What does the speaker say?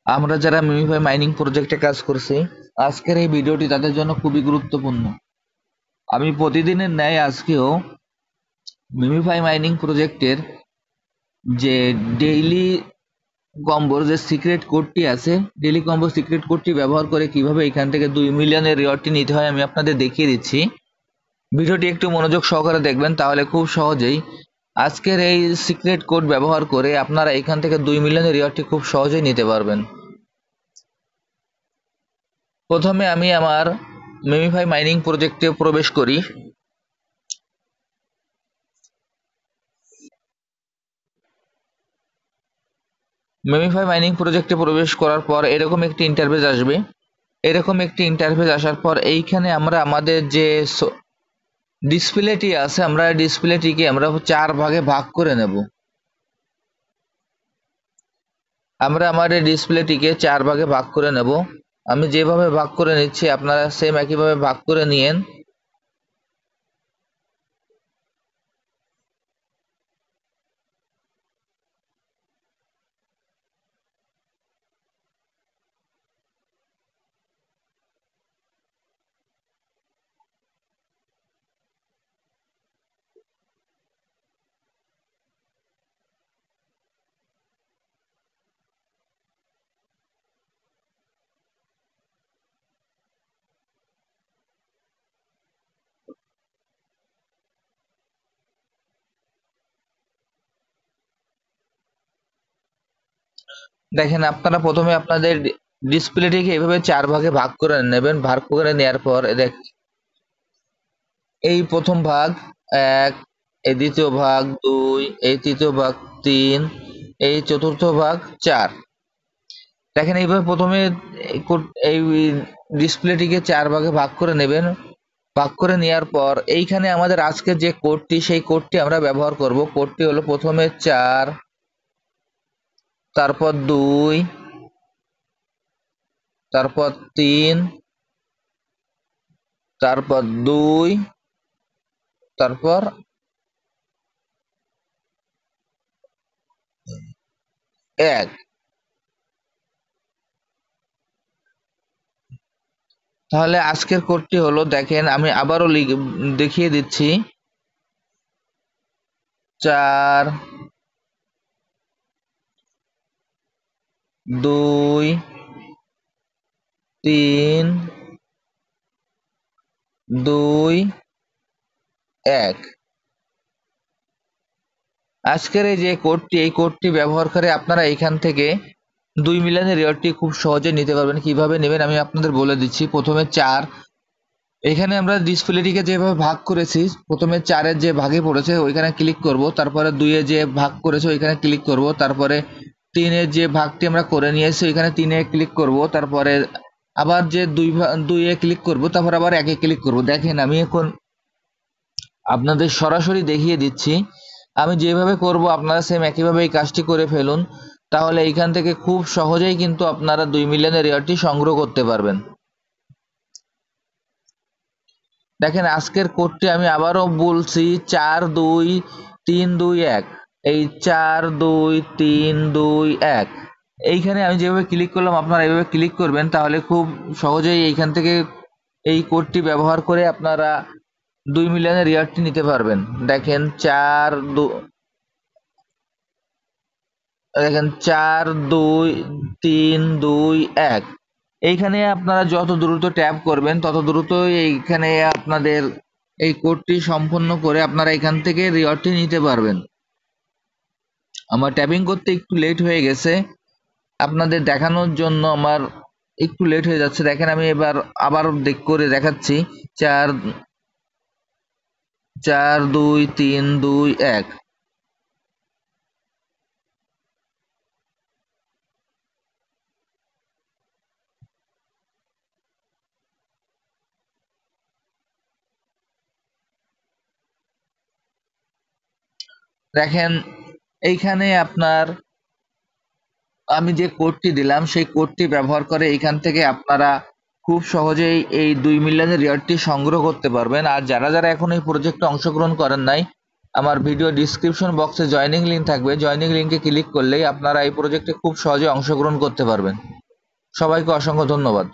আমরা যারা MemeFi mining প্রজেক্টে কাজ করছি, আজকের এই ভিডিওটি তাদের জন্য খুবই গুরুত্বপূর্ণ। আমি প্রতিদিনের ন্যায় আজকেও মিমিফাই মাইনিং প্রজেক্টের যে ডেইলি কম্বোর যে সিক্রেট কোডটি আছে, ডেইলি কম্বো সিক্রেট কোডটি ব্যবহার করে কিভাবে এখান থেকে 2 মিলিয়নের রিওয়ার্ডটি নিতে হয় আমি আপনাদের দেখিয়ে দিচ্ছি। ভিডিওটি একটু মনোযোগ সহকারে দেখবেন, তাহলে খুব সহজেই আজকের এই সিক্রেট কোড ব্যবহার করে আপনারা এখান থেকে 2 মিলিয়নের রিওয়ার্ডটি খুব সহজেই নিতে পারবেন। প্রথমে আমি আমার মিমিফাই মাইনিং প্রজেক্টে প্রবেশ করি। মিমিফাই মাইনিং প্রজেক্টে প্রবেশ করার পর এরকম একটি ইন্টারফেস আসবে। এরকম একটি ইন্টারফেস আসার পর এইখানে আমরা আমাদের যে ডিসপ্লেটি আছে, আমরা ডিসপ্লেটিকে আমরা 4 ভাগে ভাগ করে নেব। আমরা আমাদের ডিসপ্লেটিকে 4 ভাগে ভাগ করে নেব। আমি যেভাবে ভাগ করে নিচ্ছি আপনারা সেম একইভাবে ভাগ করে নিয়েন। দেখেন, আপনারা প্রথমে আপনাদের ডিসপ্লেটিকে এভাবে 4 ভাগে ভাগ করে নেবেন। ভাগ করে নেওয়ার পর এই প্রথম ভাগ 1, এই দ্বিতীয় ভাগ 2, এই তৃতীয় ভাগ 3, এই চতুর্থ ভাগ 4। দেখেন, এইভাবে প্রথমে এই ডিসপ্লেটিকে 4 ভাগে ভাগ করে নেবেন। ভাগ করে নেওয়ার পর এইখানে আমাদের আজকের যে কোডটি, সেই কোডটি আমরা ব্যবহার করব। কোডটি হলো প্রথমে 4, তারপর 2, তারপর 3, তারপর 2, তারপর 1। তাহলে আজকের কোডটি হলো, দেখেন আমি আবারও দেখিয়ে দিচ্ছি। 4, 2, 3, 2, 1। আজকের এই যে কোডটি, এই কোডটি ব্যবহার করে আপনারা এখান থেকে 2 মিলিয়নের রিওয়ার্ডটি খুব সহজে নিতে পারবেন। কিভাবে নেবেন আমি আপনাদের বলে দিচ্ছি। প্রথমে 4, এখানে আমরা ডিসপ্লেটিকে যেভাবে ভাগ করেছি, প্রথমে 4-এর যে ভাগে পড়েছে ওইখানে ক্লিক করব, তারপরে 2-এ যে ভাগ করেছে ওইখানে ক্লিক করব, তারপরে 3-এর যে ভাগটি আমরা করে নিয়েছি ওইখানে 3-এ ক্লিক করব, তারপরে আবার যে 2-এ ক্লিক করব, তারপর আবার 1-এ ক্লিক করব। দেখেন, আমি এখন আপনাদের সরাসরি দেখিয়ে দিচ্ছি। আমি যেভাবে করব আপনারা সেম একইভাবে এই কাজটি করে ফেলুন, তাহলে এইখান থেকে খুব সহজেই কিন্তু আপনারা 2 মিলিয়নের রিওয়ার্ডটি সংগ্রহ করতে পারবেন। দেখেন, আজকের কোডটি আমি আবারও বলছি, 4, 2, 3, 2, 1। এই 4, 2, 3, 2, 1 এইখানে আমি যেভাবে ক্লিক করলাম আপনারা এইভাবে ক্লিক করবেন, তাহলে খুব সহজেই এইখান থেকে এই কোডটি ব্যবহার করে আপনারা 2 মিলিয়নের রিওয়ার্ডটি নিতে পারবেন। দেখেন 4, 2, 3, 2, 1। এইখানে আপনারা যত দ্রুত ট্যাপ করবেন তত দ্রুত এইখানে আপনাদের এই কোডটি সম্পন্ন করে আপনারা এখান থেকে রিওয়ার্ডটি নিতে পারবেন। আমার ট্যাপিং করতে একটু লেট হয়ে গেছে, আপনাদের দেখানোর জন্য আমার একটু লেট হয়ে যাচ্ছে। দেখেন, আমি এবার আবার করে দেখাচ্ছি। 4, 2, 3, 2, 1। দেখেন, এইখানে আপনার আমি যে কোডটি দিলাম সেই কোডটি ব্যবহার করে এইখান থেকে আপনারা খুব সহজেই এই 2 মিলিয়নের রিওয়ার্ডটি সংগ্রহ করতে পারবেন। আর যারা যারা এখন এই প্রজেক্টে অংশগ্রহণ করেন নাই, আমার ভিডিও ডিসক্রিপশন বক্সে জয়নিং লিঙ্ক থাকবে। জয়নিং লিঙ্কে ক্লিক করলেই আপনারা এই প্রজেক্টে খুব সহজে অংশগ্রহণ করতে পারবেন। সবাইকে অসংখ্য ধন্যবাদ।